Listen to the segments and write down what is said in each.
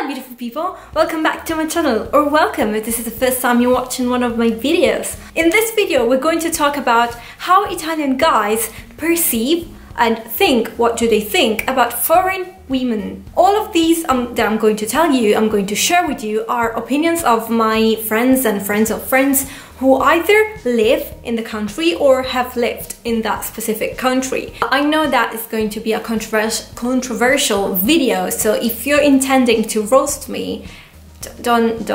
Hello beautiful people, welcome back to my channel, or welcome if this is the first time you're watching one of my videos. In this video we're going to talk about how Italian guys perceive and think, what do they think about foreign women. All of these that I'm going to tell you, I'm going to share with you, are opinions of my friends and friends of friends who either live in the country or have lived in that specific country. I know that it's going to be a controversial video, so if you're intending to roast me, don't,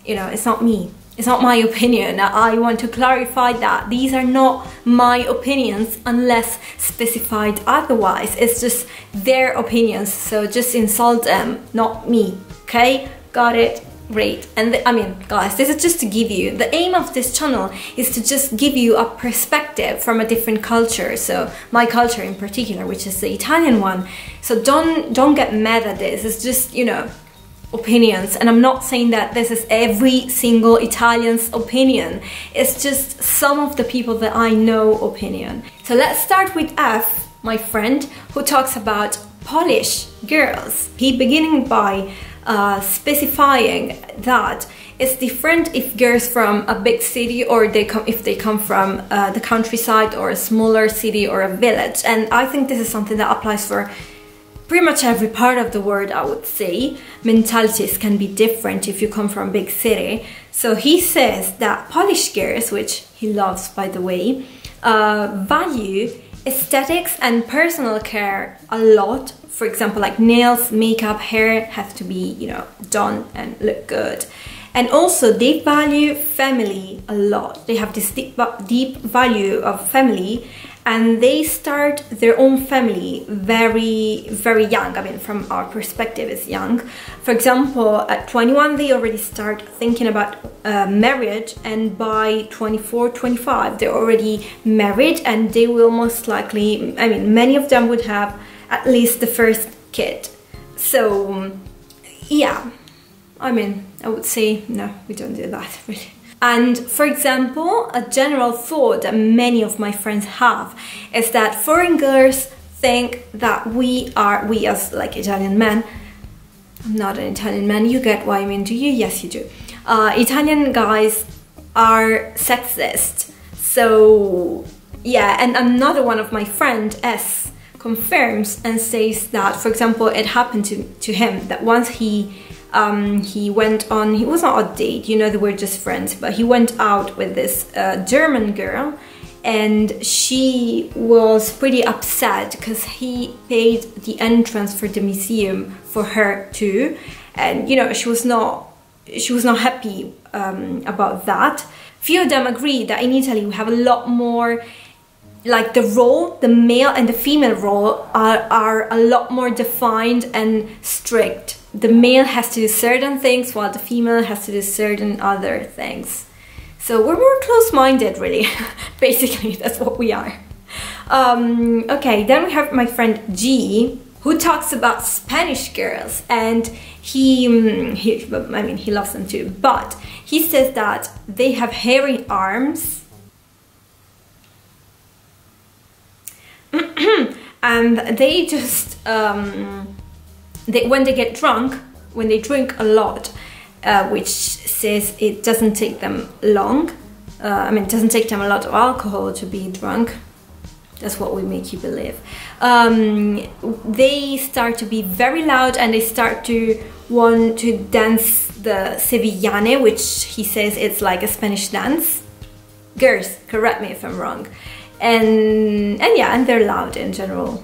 you know, it's not me. It's not my opinion. I want to clarify that these are not my opinions unless specified otherwise. It's just their opinions, so just insult them, not me, okay? Got it? Great. And I mean, guys, this is just to give you, the aim of this channel is to just give you a perspective from a different culture, so my culture in particular, which is the Italian one. So don't get mad at this. It's just, you know, opinions, and I'm not saying that this is every single Italian's opinion. It's just some of the people that I know opinion. So let's start with F, my friend, who talks about Polish girls. He beginning by specifying that it's different if girls from a big city or if they come from the countryside or a smaller city or a village. And I think this is something that applies for pretty much every part of the world, I would say. Mentalities can be different if you come from a big city. So he says that Polish girls, which he loves by the way, value aesthetics and personal care a lot. For example, like nails, makeup, hair have to be, you know, done and look good. And also they value family a lot. They have this deep value of family, and they start their own family very, very young. I mean, from our perspective, it's young. For example, at 21, they already start thinking about marriage, and by 24, 25, they're already married, and they will most likely, I mean, many of them would have at least the first kid. So, yeah, I mean, I would say, no, we don't do that, really. And for example, a general thought that many of my friends have is that foreign girls think that we as like Italian men, I'm not an Italian man, you get what I mean, do you? Yes, you do. Italian guys are sexist. So yeah, and another one of my friend, S, confirms and says that, for example, it happened to him that once he went on, he was not a date, you know, they were just friends, but he went out with this German girl, and she was pretty upset because he paid the entrance for the museum for her too, and you know, she was not happy about that. Few of them agree that in Italy we have a lot more, like the role, the male and the female role are a lot more defined and strict. The male has to do certain things while the female has to do certain other things. So we're more close-minded, really. Basically, that's what we are. Okay, then we have my friend G, who talks about Spanish girls, and I mean, he loves them too, but he says that they have hairy arms, and they just when they get drunk, when they drink a lot, which says it doesn't take them long, I mean, it doesn't take them a lot of alcohol to be drunk, that's what we make you believe, they start to be very loud, and they start to want to dance the Sevillane, which he says it's like a Spanish dance. Girls, correct me if I'm wrong. And yeah, and they're loud in general.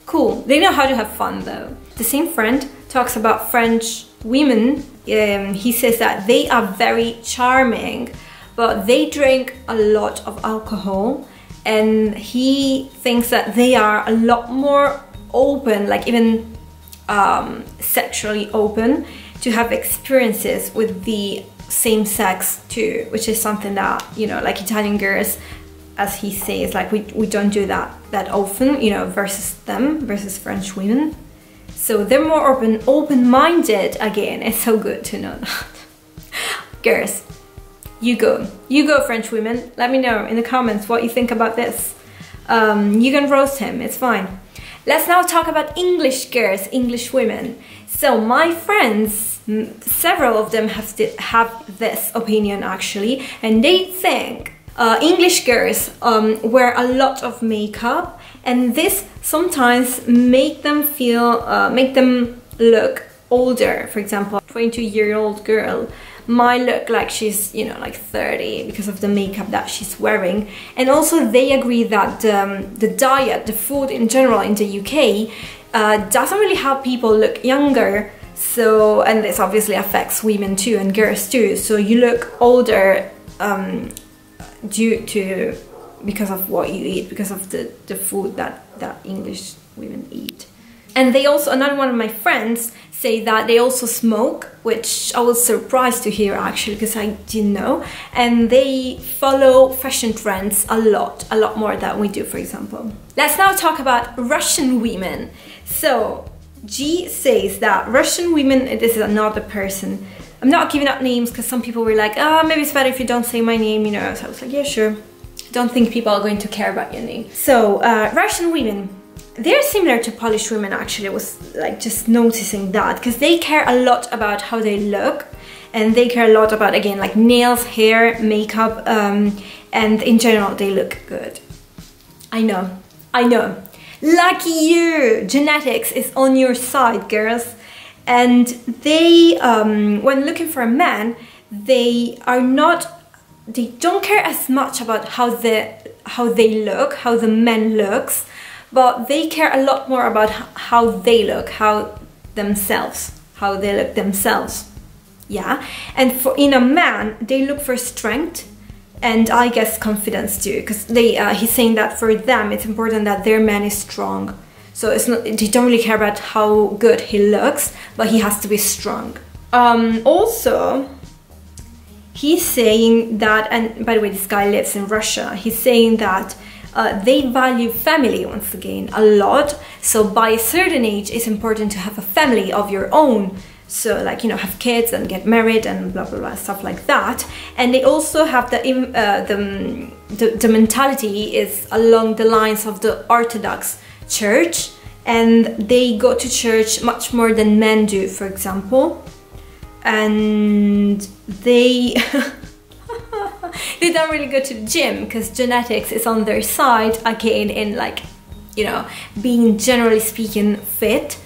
Cool. They know how to have fun though. The same friend talks about French women. He says that they are very charming, but they drink a lot of alcohol, and he thinks that they are a lot more open, like even sexually open, to have experiences with the same sex too, which is something that, you know, like Italian girls, as he says, like we don't do that often, you know, versus French women. So they're more open-minded again. It's so good to know that. Girls, you go French women, let me know in the comments what you think about this. You can roast him, it's fine. Let's now talk about English girls, English women. So my friends, several of them have this opinion actually, and they think English girls wear a lot of makeup, and this sometimes make them look older. For example, a 22-year-old girl might look like she's, you know, like 30 because of the makeup that she's wearing. And also they agree that the diet, the food in general in the UK doesn't really help people look younger. So, and this obviously affects women too and girls too. So you look older because of what you eat, because of the food that English women eat. And they also, another one of my friends say that they also smoke, which I was surprised to hear actually, because I didn't know. And they follow fashion trends a lot more than we do, for example. Let's now talk about Russian women. So G says that Russian women, this is another person, I'm not giving up names because some people were like, oh, maybe it's better if you don't say my name, you know. So I was like, yeah, sure. Don't think people are going to care about your name. So Russian women, they're similar to Polish women actually. I was like just noticing that, because they care a lot about how they look, and they care a lot about, again, like nails, hair, makeup, and in general they look good. I know. Lucky you! Genetics is on your side, girls. And they, when looking for a man, they don't care as much about how they look, how the man looks, but they care a lot more about how they look, how they look themselves. Yeah, and in a man, they look for strength, and I guess confidence too, because he's saying that for them it's important that their man is strong. So they don't really care about how good he looks, but he has to be strong. Also, he's saying that, and by the way, this guy lives in Russia, he's saying that they value family, once again, a lot. So by a certain age, it's important to have a family of your own. So like, you know, have kids and get married and blah, blah, blah, stuff like that. And they also have the mentality is along the lines of the Orthodox Church, and they go to church much more than men do, for example. And they they don't really go to the gym because genetics is on their side, again, in like, you know, being generally speaking fit,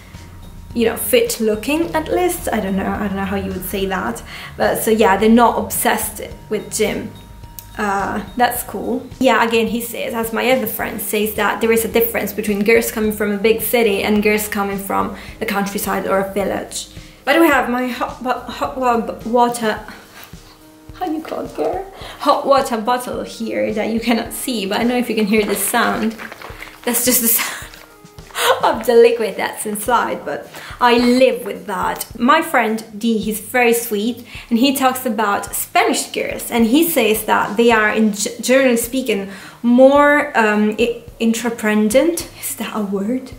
you know, fit looking at least. I don't know how you would say that, but so yeah, they're not obsessed with gym. That's cool. Yeah, again, he says, as my other friend says, that there is a difference between girls coming from a big city and girls coming from the countryside or a village. But we have my hot water, how do you call it, girl? Hot water bottle here that you cannot see, but I don't know if you can hear this sound. That's just the sound of the liquid that's inside, but I live with that. My friend D, he's very sweet, and he talks about Spanish girls, and he says that they are, generally speaking, more independent. Is that a word?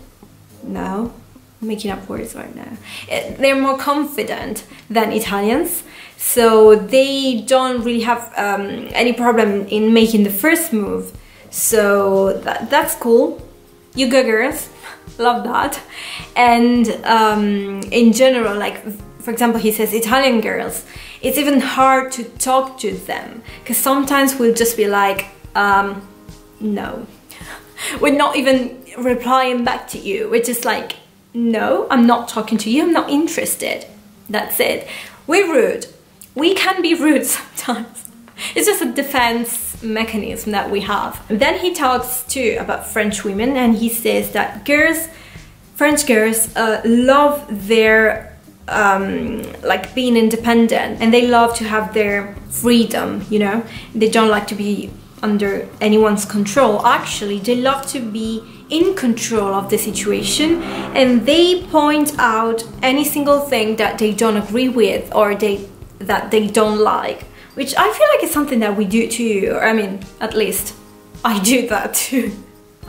No, I'm making up words right now. They're more confident than Italians, so they don't really have any problem in making the first move. So that's cool. You go, girls. Love that. And in general, like, for example, he says Italian girls, it's even hard to talk to them, because sometimes we'll just be like, no. We're not even replying back to you. We're just like, no, I'm not talking to you, I'm not interested. That's it. We're rude. We can be rude sometimes. It's just a defense mechanism that we have. Then he talks too about French women, and he says that French girls love their like being independent, and they love to have their freedom, you know. They don't like to be under anyone's control. Actually, they love to be in control of the situation, and they point out any single thing that they don't agree with or that they don't like, which I feel like is something that we do too, or I mean, at least I do that too.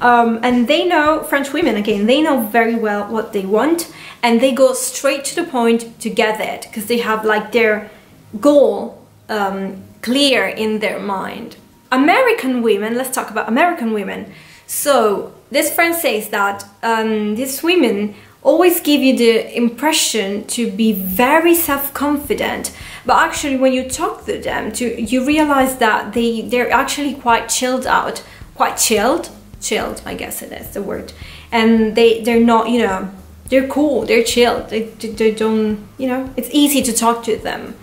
And they know, French women, again, they know very well what they want, and they go straight to the point to get it, because they have like their goal clear in their mind. American women, let's talk about American women. So this friend says that these women always give you the impression to be very self-confident, but actually when you talk to them, you realize that they're actually quite chilled out, quite chilled, I guess it is the word, and they're not, you know, they're cool, they're chilled, they don't, you know, it's easy to talk to them.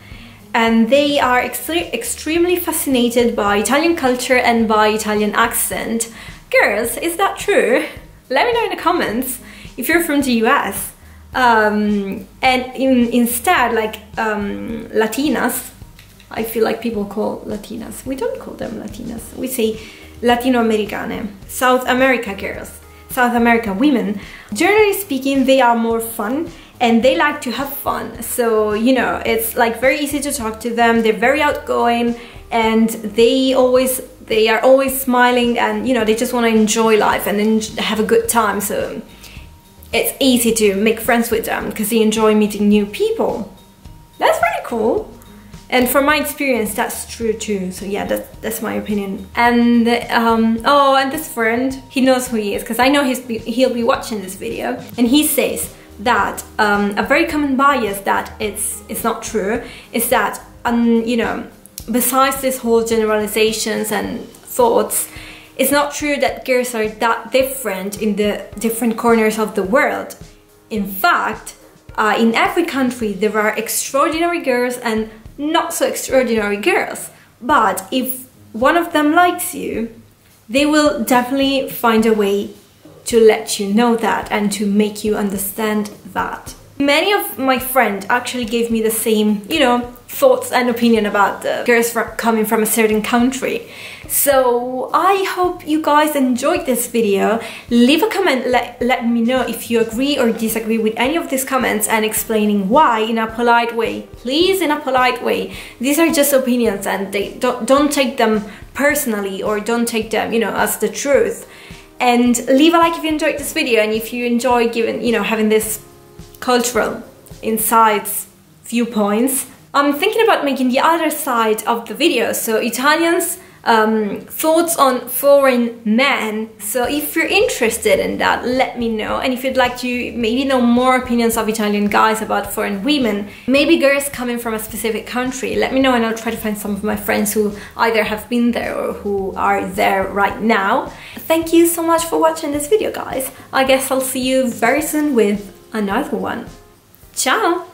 And they are extremely fascinated by Italian culture and by Italian accent. Girls, is that true? Let me know in the comments if you're from the US. And instead, like Latinas, I feel like people call Latinas. We don't call them Latinas. We say Latino-Americane, South America girls, South America women. Generally speaking, they are more fun and they like to have fun. So, you know, it's like very easy to talk to them. They're very outgoing and they are always smiling, and, you know, they just want to enjoy life and then have a good time. So it's easy to make friends with them because they enjoy meeting new people. That's pretty cool. And from my experience, that's true too. So yeah, that's my opinion. And oh, and this friend, he knows who he is because I know he'll be watching this video. And he says that a very common bias that it's not true is that, you know, besides this whole generalizations and thoughts, it's not true that girls are that different in the different corners of the world. In fact, in every country there are extraordinary girls and not so extraordinary girls. But if one of them likes you, they will definitely find a way to let you know that and to make you understand that. Many of my friends actually gave me the same, you know, thoughts and opinion about the girls coming from a certain country. So I hope you guys enjoyed this video. Leave a comment, let me know if you agree or disagree with any of these comments and explaining why in a polite way. Please, in a polite way. These are just opinions and they don't take them personally or don't take them, you know, as the truth. And leave a like if you enjoyed this video and if you enjoy having this cultural insights, viewpoints. I'm thinking about making the other side of the video, so Italians' thoughts on foreign men. So if you're interested in that, let me know. And if you'd like to maybe know more opinions of Italian guys about foreign women, maybe girls coming from a specific country, let me know and I'll try to find some of my friends who either have been there or who are there right now. Thank you so much for watching this video, guys. I guess I'll see you very soon with another one. Ciao!